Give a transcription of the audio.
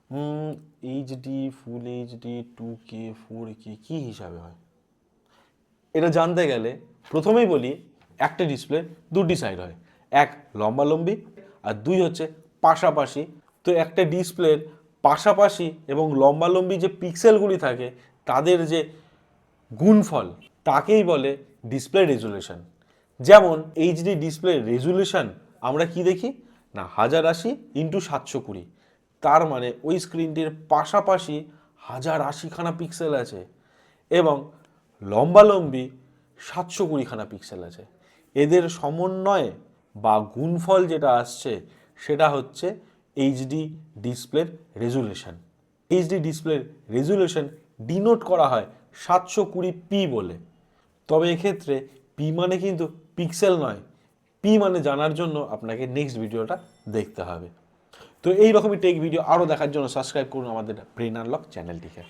HD, full HD, 2K, 4K কী হিসাবে হয়? এটা জানতে গেলে প্রথমেই বলি, একটা ডিসপ্লে দুটি সাইড হয়, এক লম্বালম্বি আর দুই হচ্ছে পাশাপাশি। তো একটা ডিসপ্লের পাশাপাশি এবং লম্বালম্বি যে পিক্সেলগুলি থাকে তাদের যে গুণফল তাকেই বলে ডিসপ্লে রেজুলেশন। যেমন এইচডি ডিসপ্লে রেজুলেশন আমরা কি দেখি না, 1080 ইন্টু 720। তার মানে ওই স্ক্রিনটির পাশাপাশি 1080খানা পিক্সেল আছে এবং লম্বালম্বি 720খানা পিক্সেল আছে। এদের সমন্বয়ে বা গুণফল যেটা আসছে সেটা হচ্ছে এইচডি ডিসপ্লের রেজুলেশন। এইচডি ডিসপ্লের রেজুলেশন ডিনোট করা হয় 720p বলে। তবে এক্ষেত্রে পি মানে কিন্তু পিক্সেল নয়, পি মানে জানার জন্য আপনাকে নেক্সট ভিডিওটা দেখতে হবে। তো এই রকমই টেক ভিডিও আরও দেখার জন্য সাবস্ক্রাইব করুন আমাদের ব্রেন আনলক চ্যানেলটিকে।